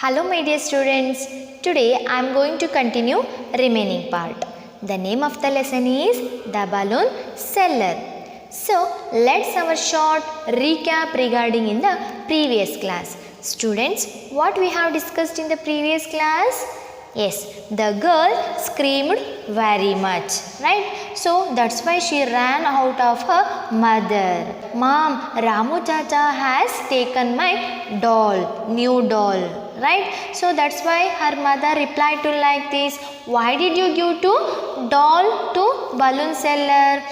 Hello my dear students, today I am going to continue remaining part. The name of the lesson is The Balloon Seller. So let's have a short recap regarding in the previous class. Students, what we have discussed in the previous class? Yes, the girl screamed very much, right? So that's why she ran out of her mother. Mom, Ramu Chacha has taken my doll, new doll, right? So that's why her mother replied to like this, why did you give to doll to balloon seller?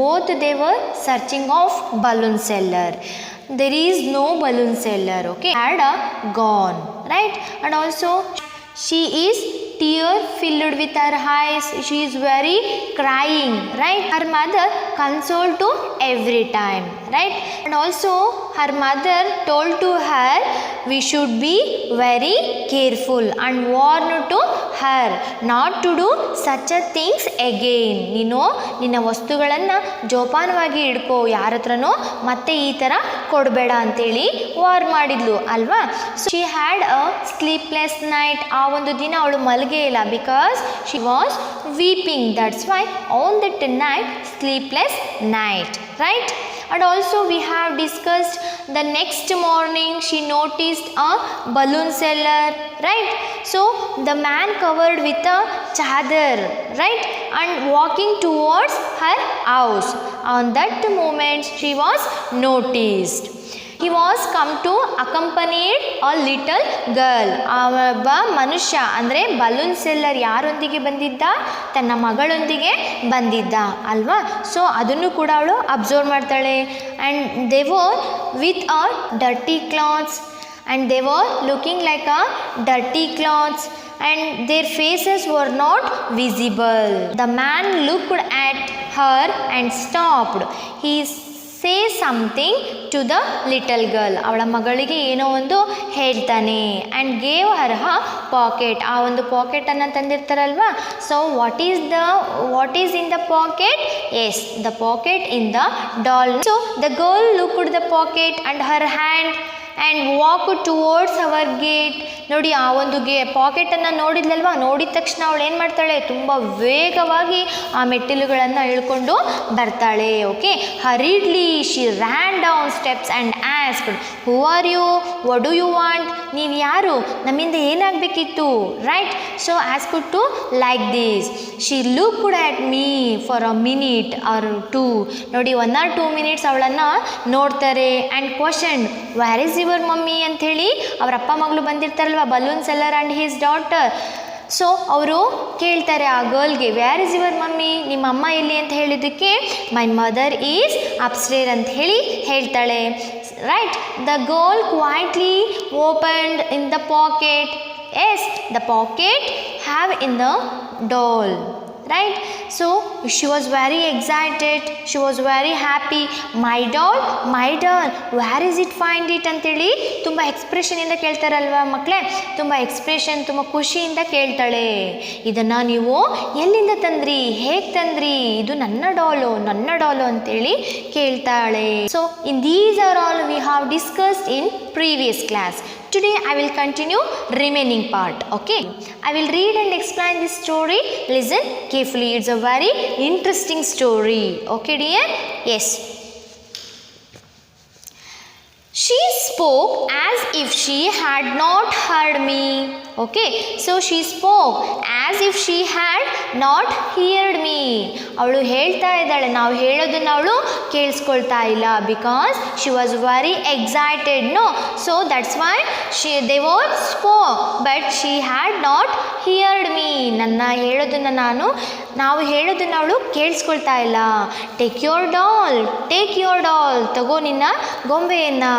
Both they were searching of balloon seller. There is no balloon seller, okay? Had a gone, right? And also she is tear filled with her eyes. She is very crying, right? Her mother consoled to every time, right? And also her mother told to her we should be very careful and warned to her not to do such a things again. ನೀನು ನಿನ್ನ ವಸ್ತುಗಳನ್ನು ಜೋಪಾನವಾಗಿ ಇಡ್ಕೋ, ಯಾರ ಹತ್ರನೂ ಮತ್ತೆ ಈ ಥರ ಕೊಡಬೇಡ ಅಂತೇಳಿ ವಾರ್ ಮಾಡಿದ್ಲು ಅಲ್ವಾ. So she had a sleepless night. ಆ ಒಂದು ದಿನ ಅವಳು ಮಲಗೇ ಇಲ್ಲ, because she was weeping. That's why on that night sleepless night, right? And also we have discussed the next morning she noticed a balloon seller, right? So the man covered with a chadar, right, and walking towards her house. On that moment she was noticed. He was come to accompanied a little girl. ಒಬ್ಬ ಮನುಷ್ಯ ಅಂದರೆ balloon seller ಯಾರೊಂದಿಗೆ ಬಂದಿದ್ದ? ತನ್ನ ಮಗಳೊಂದಿಗೆ ಬಂದಿದ್ದ ಅಲ್ವಾ. So ಅದನ್ನು ಕೂಡ ಅವಳು ಅಬ್ಸರ್ವ್ ಮಾಡ್ತಾಳೆ. And they were with a dirty clothes and they were looking like a dirty clothes and their faces were not visible. The man looked at her and stopped. He say something to the little girl. ಅವಳ ಮಗಳಿಗೆ ಏನೋ ಒಂದು ಹೇಳ್ತಾನೆ. and gave her a pocket. ಆ ಒಂದು ಪಾಕೆಟನ್ನು ತಂದಿರ್ತಾರಲ್ವಾ. So what is in the pocket? Yes, the pocket in the doll. So the girl looked the pocket and her hand and walk towards our gate. ನೋಡಿ, ಆ ಒಂದು ಪಾಕೆಟನ್ನು ನೋಡಿದ್ಲಲ್ವಾ, ನೋಡಿದ ತಕ್ಷಣ ಅವಳು ಏನು ಮಾಡ್ತಾಳೆ? ತುಂಬ ವೇಗವಾಗಿ ಆ ಮೆಟ್ಟಿಲುಗಳನ್ನು ಇಳ್ಕೊಂಡು ಬರ್ತಾಳೆ. Okay, hurriedly she ran down steps and asked, who are you, what do you want? ನೀವು ಯಾರು? ನಮ್ಮಿಂದ ಏನಾಗಬೇಕಿತ್ತು? Right? So asked to like this. She looked at me for a minute or two. ನೋಡಿ, 1 or 2 minutes ಅವಳನ್ನು ನೋಡ್ತಾರೆ. And question, where is your mummy ಅಂಥೇಳಿ ಅವ್ರ ಅಪ್ಪ ಮಗಳು ಬಂದಿರ್ತಾರಲ್ವ, balloon seller and his daughter. So ಅವರು ಕೇಳ್ತಾರೆ ಆ ಗರ್ಲ್ಗೆ, ವ್ಯಾರ್ ಇಸ್ ಯುವರ್ ಮಮ್ಮಿ, ನಿಮ್ಮ ಅಮ್ಮ ಎಲ್ಲಿ ಅಂತ ಹೇಳಿದ್ದಕ್ಕೆ ಮೈ ಮದರ್ ಈಸ್ ಅಪ್ಸ್ಟೇರ್ ಅಂತ ಹೇಳಿ ಹೇಳ್ತಾಳೆ. Right? The girl quietly opened in the pocket. Yes, the pocket have in the doll. Right? So she was very excited, she was very happy. My doll, where is it, find it ಅಂತೇಳಿ ತುಂಬ ಎಕ್ಸ್ಪ್ರೆಷನಿಂದ ಕೇಳ್ತಾರಲ್ವ ಮಕ್ಕಳೇ, ತುಂಬ expression, ತುಂಬ ಖುಷಿಯಿಂದ ಕೇಳ್ತಾಳೆ. ಇದನ್ನು ನೀವು ಎಲ್ಲಿಂದ ತಂದ್ರಿ, ಹೇಗೆ ತಂದ್ರಿ, ಇದು ನನ್ನ ಡಾಲು ಅಂತೇಳಿ ಕೇಳ್ತಾಳೆ. So in these are all we have discussed in previous class. Today I will continue remaining part. Okay, I will read and explain this story. Listen carefully, it's a very interesting story. Okay dear? Yes. She spoke as if she had not heard me. Okay, so she spoke as if she had not heard me. ಅವಳು ಹೇಳ್ತಾ ಇದ್ದಾಳೆ, ನಾವು ಹೇಳೋದನ್ನು ಅವಳು ಕೇಳಿಸ್ಕೊಳ್ತಾ ಇಲ್ಲ, because she was very excited. No, so that's why they was spoke but she had not heard me. ನಾವು ಹೇಳೋದನ್ನು ಅವಳು ಕೇಳಿಸ್ಕೊಳ್ತಾ ಇಲ್ಲ. ಟೇಕ್ ಯೋರ್ ಡಾಲ್, ತಗೋ ನಿನ್ನ ಗೊಂಬೆಯನ್ನು.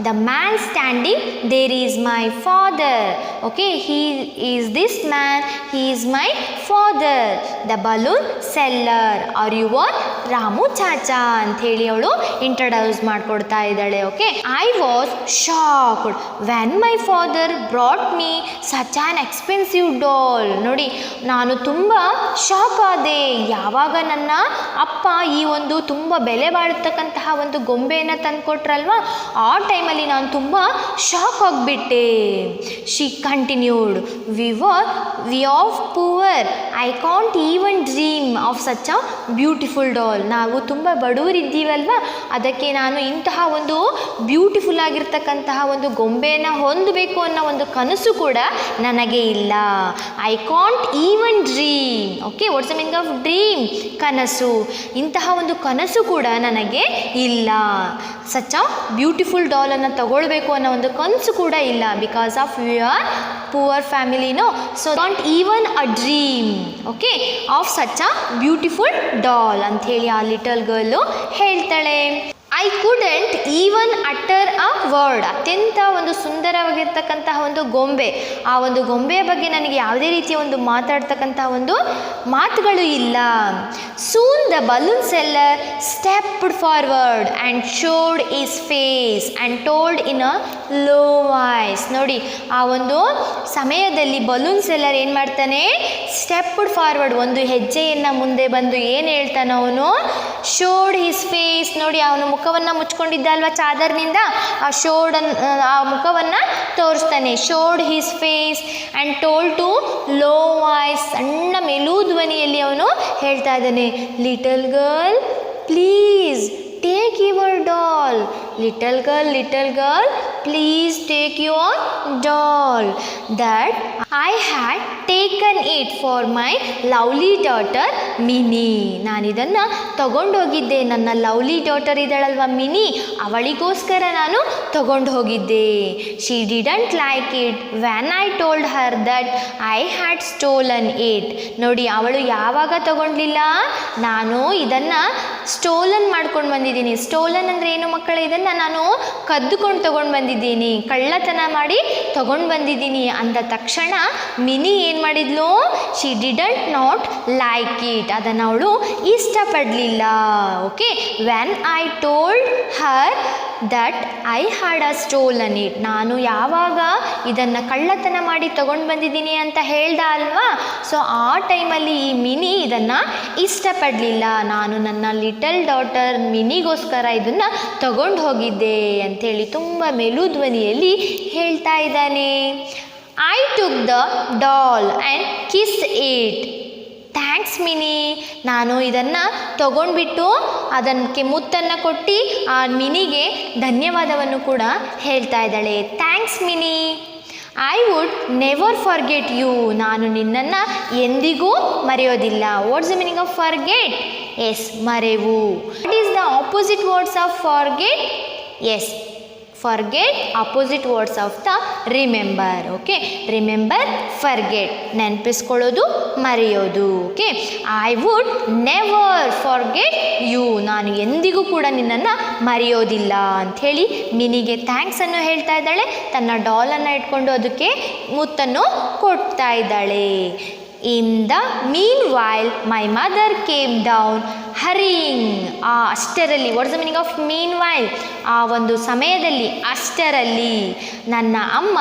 The man standing there is my father. Okay, he is this man, he is my father, the balloon seller. Are you or Ramu Chacha ಅಂತ ಹೇಳಿ ಅವಳು ಇಂಟ್ರೊಡ್ಯೂಸ್ ಮಾಡಿಕೊಡ್ತಾ ಇದ್ದಾಳೆ. Okay, I was shocked when my father brought me such an expensive doll. ನೋಡಿ, ನಾನು ತುಂಬ shock shock ಆದೆ. ಯಾವಾಗ ನನ್ನ ಅಪ್ಪ ಈ ಒಂದು ತುಂಬ ಬೆಲೆ ಬಾಳತಕ್ಕಂತಹ ಒಂದು ಗೊಂಬೆಯನ್ನು ತಂದುಕೊಟ್ರಲ್ವ, ಆ ಟೈಮಲ್ಲಿ ನಾನು ತುಂಬ ಶಾಕ್ ಆಗಿಬಿಟ್ಟೆ. She continued, we of poor, I can't even dream of such a beautiful doll. ನಾವು ತುಂಬ ಬಡವರಿದ್ದೀವಲ್ವ, ಅದಕ್ಕೆ ನಾನು ಇಂತಹ ಒಂದು ಬ್ಯೂಟಿಫುಲ್ ಆಗಿರ್ತಕ್ಕಂತಹ ಒಂದು ಗೊಂಬೆಯನ್ನು ಹೊಂದಬೇಕು ಅನ್ನೋ ಒಂದು ಕನಸು ಕೂಡ ನನಗೆ ಇಲ್ಲ. I can't even dream. Okay, what's the meaning of dream? ಕನಸು. ಇಂತಹ ಒಂದು ಕನಸು ಕೂಡ ನನಗೆ ಇಲ್ಲ. ಸಚ್ ಅ ಬ್ಯೂಟಿಫುಲ್ ಡಾಲನ್ನು ತಗೊಳ್ಬೇಕು ಅನ್ನೋ ಒಂದು ಕನಸು ಕೂಡ ಇಲ್ಲ. ಬಿಕಾಸ್ ಆಫ್ ಯುವರ್ ಪೂವರ್ ಫ್ಯಾಮಿಲಿನೋ, so can't even a dream, okay, of such a beautiful doll ಅಂಥೇಳಿ ಆ ಲಿಟಲ್ ಗರ್ಲು ಹೇಳ್ತಾಳೆ. I couldn't even utter a word. ಅತ್ಯಂತ ಒಂದು ಸುಂದರವಾಗಿರ್ತಕ್ಕಂತಹ ಒಂದು ಗೊಂಬೆ. ಆ ಒಂದು ಗೊಂಬೆಯ ಬಗ್ಗೆ ನನಗೆ ಯಾವುದೇ ರೀತಿಯ ಒಂದು ಮಾತಾಡ್ತಕ್ಕಂತಹ ಒಂದು ಮಾತುಗಳು ಇಲ್ಲ. Soon the balloon seller stepped forward and showed his face and told in a low voice. ನೋಡಿ, ಆ ಒಂದು ಸಮಯದಲ್ಲಿ ಬಲೂನ್ ಸೆಲ್ಲರ್ ಏನು ಮಾಡ್ತಾನೆ? ಸ್ಟೆಪ್ಡ್ ಫಾರ್ವರ್ಡ್, ಒಂದು ಹೆಜ್ಜೆಯನ್ನು ಮುಂದೆ ಬಂದು ಏನು ಹೇಳ್ತಾನೆ ಅವನು? Showed his face. ನೋಡಿ, ಅವನು ಮುಖವನ್ನು ಮುಚ್ಕೊಂಡಿದ್ದ ಅಲ್ವಾ ಚಾದರ್ನಿಂದ, ಆ ಮುಖವನ್ನು ತೋರಿಸ್ತಾನೆ. Showed his face and told to low voice. ಸಣ್ಣ ಮೆಲು ಧ್ವನಿಯಲ್ಲಿ ಅವನು ಹೇಳ್ತಾ ಇದ್ದಾನೆ, little girl please take your doll. Little girl please take your doll that I had taken it for my lovely daughter Mini. ನಾನಿದನ್ನು ತಗೊಂಡೋಗಿದ್ದೆ, ನನ್ನ ಲವ್ಲಿ ಡಾಟರ್ ಇದ್ದಾಳಲ್ವ ಮಿನಿ, ಅವಳಿಗೋಸ್ಕರ ನಾನು ತಗೊಂಡು ಹೋಗಿದ್ದೆ. She didn't like it when I told her that I had stolen it. ನೋಡಿ, ಅವಳು ಯಾವಾಗ ತಗೊಂಡ್ಲಿಲ್ಲ? ನಾನು ಇದನ್ನು ಸ್ಟೋಲನ್ ಮಾಡ್ಕೊಂಡು ಬಂದಿದ್ದೀನಿ. ಸ್ಟೋಲನ್ ಅಂದರೆ ಏನು ಮಕ್ಕಳೇ? ಇದನ್ನು ನಾನು ಕದ್ದುಕೊಂಡು ತಗೊಂಡು ಬಂದಿದ್ದೀನಿ, ಕಳ್ಳತನ ಮಾಡಿ ತಗೊಂಡು ಬಂದಿದ್ದೀನಿ ಅಂದ ತಕ್ಷಣ ಮಿನಿ ಏನು ಮಾಡಿದ್ಲು? She didn't not like it. ಅದನ್ನು ಅವಳು ಇಷ್ಟಪಡಲಿಲ್ಲ. Okay, when I told her that I had a stolen it. ನಾನು ಯಾವಾಗ ಇದನ್ನು ಕಳ್ಳತನ ಮಾಡಿ ತಗೊಂಡು ಬಂದಿದ್ದೀನಿ ಅಂತ ಹೇಳ್ದ ಅಲ್ವಾ, ಸೊ ಆ ಟೈಮಲ್ಲಿ ಈ ಮಿನಿ ಇದನ್ನು ಇಷ್ಟಪಡಲಿಲ್ಲ. ನಾನು ನನ್ನ ಲಿಟಲ್ ಡಾಟರ್ ಮಿನಿಗೋಸ್ಕರ ಇದನ್ನು ತಗೊಂಡು ಹೋಗಿದ್ದೆ ಅಂಥೇಳಿ ತುಂಬ ಮೆಲು ಧ್ವನಿಯಲ್ಲಿ ಹೇಳ್ತಾ ಇದ್ದಾನೆ. I took the doll and kiss it. Thanks Mini. ನಾನು ಇದನ್ನು ತಗೊಂಡ್ಬಿಟ್ಟು ಅದಕ್ಕೆ ಮುತ್ತನ್ನು ಕೊಟ್ಟು ಆ ಮಿನಿಗೆ ಧನ್ಯವಾದವನ್ನು ಕೂಡ ಹೇಳ್ತಾ ಇದ್ದಾಳೆ. Thanks Mini. I would never forget you. ನಾನು ನಿನ್ನನ್ನು ಎಂದಿಗೂ ಮರೆಯೋದಿಲ್ಲ. What's the meaning of forget? Yes, ಮರೆವು. What is the opposite words of forget? Yes, forget opposite words of the remember. Okay, remember, forget, ನೆನಪಿಸ್ಕೊಳ್ಳೋದು, ಮರೆಯೋದು. Okay, I would never forget you. ನಾನು ಎಂದಿಗೂ ಕೂಡ ನಿನ್ನನ್ನು ಮರೆಯೋದಿಲ್ಲ ಅಂಥೇಳಿ ಮಿನಿಗೆ ಥ್ಯಾಂಕ್ಸನ್ನು ಹೇಳ್ತಾ ಇದ್ದಾಳೆ. ತನ್ನ ಡಾಲನ್ನು ಇಟ್ಕೊಂಡು ಅದಕ್ಕೆ ಮುತ್ತನ್ನು ಕೊಡ್ತಾ ಇದ್ದಾಳೆ. In the meanwhile my mother came down hurrying. ಆ ಅಷ್ಟರಲ್ಲಿ, what's the meaning of meanwhile? ಆ ಒಂದು ಸಮಯದಲ್ಲಿ, ಅಷ್ಟರಲ್ಲಿ ನನ್ನ ಅಮ್ಮ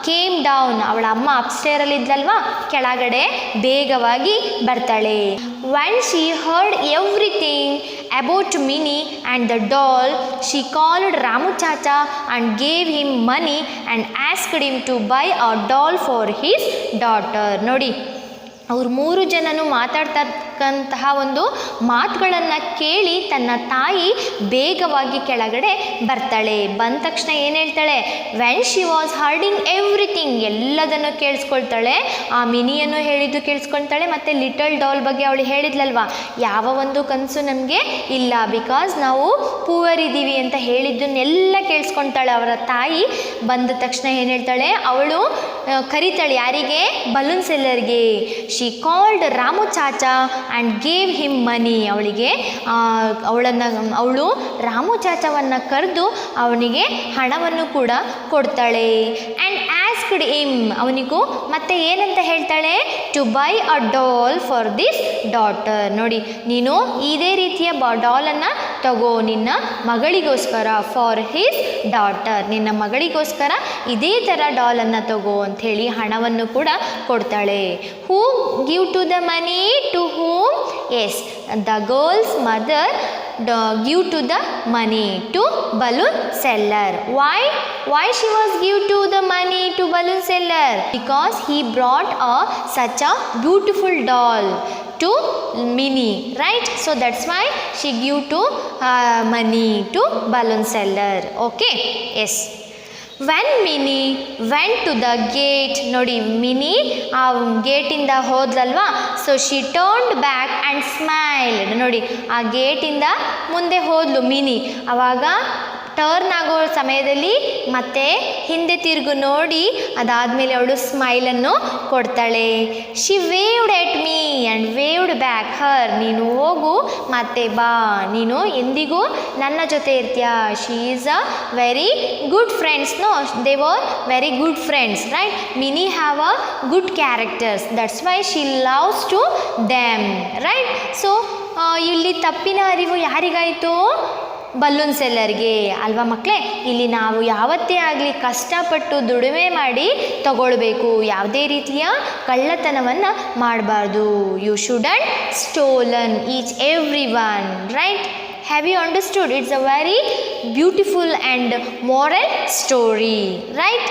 ಕೇಮ್ ಡೌನ್, ಅವಳ ಅಮ್ಮ ಅಪ್ಸ್ಟೇರಲ್ಲಿ ಇದ್ಲಲ್ವಾ, ಕೆಳಗಡೆ ಬೇಗವಾಗಿ ಬರ್ತಾಳೆ. When she heard everything about Mini and the doll, she called Ramu Chacha and gave him money and asked him to buy a doll for his daughter. ನೋಡಿ, ಅವ್ರು ಮೂರು ಜನನು ಮಾತಾಡ್ತಕ್ಕಂತಹ ಒಂದು ಮಾತುಗಳನ್ನು ಕೇಳಿ ತನ್ನ ತಾಯಿ ಬೇಗವಾಗಿ ಕೆಳಗಡೆ ಬರ್ತಾಳೆ. ಬಂದ ತಕ್ಷಣ ಏನು ಹೇಳ್ತಾಳೆ? When she was herding everything, ಎಲ್ಲದನ್ನು ಕೇಳಿಸ್ಕೊಳ್ತಾಳೆ. ಆ ಮಿನಿಯನ್ನು ಹೇಳಿದ್ದು ಕೇಳಿಸ್ಕೊಳ್ತಾಳೆ. ಮತ್ತು ಲಿಟಲ್ ಡಾಲ್ ಬಗ್ಗೆ ಅವಳು ಹೇಳಿದ್ಲಲ್ವ, ಯಾವ ಒಂದು ಕನಸು ನಮಗೆ ಇಲ್ಲ, ಬಿಕಾಸ್ ನಾವು ಪೂವರ್ ಇದ್ದೀವಿ ಅಂತ ಹೇಳಿದ್ದನ್ನೆಲ್ಲ ಕೇಳಿಸ್ಕೊಳ್ತಾಳೆ ಅವರ ತಾಯಿ. ಬಂದ ತಕ್ಷಣ ಏನು ಹೇಳ್ತಾಳೆ? ಅವಳು ಕರೀತಾಳೆ, ಯಾರಿಗೆ? ಬಲೂನ್ ಸೆಲ್ಲರ್ಗೆ. She called Ramu Chacha and gave him money. ಅವಳು ರಾಮು ಚಾಚಾವನ್ನು ಕರೆದು ಅವನಿಗೆ ಹಣವನ್ನು ಕೂಡ ಕೊಡ್ತಾಳೆ. ಆ್ಯಂಡ್ ಆಸ್ಕ್ಡ್ ಹಿಮ್, ಅವನಿಗೂ ಮತ್ತೆ ಏನಂತ ಹೇಳ್ತಾಳೆ? To buy a doll for this daughter. ನೋಡಿ, ನೀನು ಇದೇ ರೀತಿಯ ಡಾಲನ್ನು ತಗೋ ನಿನ್ನ ಮಗಳಿಗೋಸ್ಕರ, ಫಾರ್ ಹಿಸ್ ಡಾಟರ್, ನಿನ್ನ ಮಗಳಿಗೋಸ್ಕರ ಇದೇ ಥರ ಡಾಲನ್ನು ತಗೋ ಅಂಥೇಳಿ ಹಣವನ್ನು ಕೂಡ ಕೊಡ್ತಾಳೆ. Who give to the money to whom? Yes, the girl's mother give to the money to balloon seller. Why she was give to the money to balloon seller? Because he brought such a beautiful doll to Minnie, right? So that's why she give to money to balloon seller. Okay, yes. When Minnie went to the gate, ನೋಡಿ ಮಿನಿ ಆ ಗೇಟಿಂದ ಹೋದ್ಲಲ್ವಾ, so she turned back and smiled. ನೋಡಿ ಆ ಗೇಟಿಂದ ಮುಂದೆ ಹೋದ್ಲು mini, ಆವಾಗ turn ಆಗೋ ಸಮಯದಲ್ಲಿ ಮತ್ತೆ ಹಿಂದೆ ತಿರುಗು ನೋಡಿ ಅದಾದಮೇಲೆ ಅವಳು ಸ್ಮೈಲನ್ನು ಕೊಡ್ತಾಳೆ. She waved at me and waved back her. ನೀನು ಹೋಗು ಮತ್ತೆ ಬಾ, ನೀನು ಎಂದಿಗೂ ನನ್ನ ಜೊತೆ ಇರ್ತೀಯ. She is a very good friends. No, they were very good friends, right? Mini have a good characters, that's why she loves to them, right? So ಇಲ್ಲಿ ತಪ್ಪಿನ ಅರಿವು ಯಾರಿಗಾಯಿತು? ಬಲೂನ್ ಸೆಲ್ಲರ್ಗೆ ಅಲ್ವಾ ಮಕ್ಕಳೇ? ಇಲ್ಲಿ ನಾವು ಯಾವತ್ತೇ ಆಗಲಿ ಕಷ್ಟಪಟ್ಟು ದುಡಿಮೆ ಮಾಡಿ ತಗೊಳ್ಬೇಕು, ಯಾವುದೇ ರೀತಿಯ ಕಳ್ಳತನವನ್ನು ಮಾಡಬಾರ್ದು. You shouldn't stolen each every one, right? Have you understood? It's a very beautiful and moral story, right?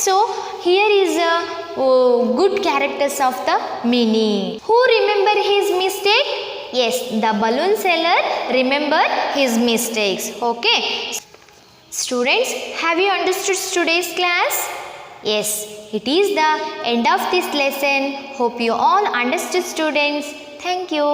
So here is a good characters of the Minnie. Who remember his mistake? Yes, the balloon seller remember his mistakes. Okay, students, have you understood today's class? Yes, it is the end of this lesson. Hope you all understood, students. Thank you.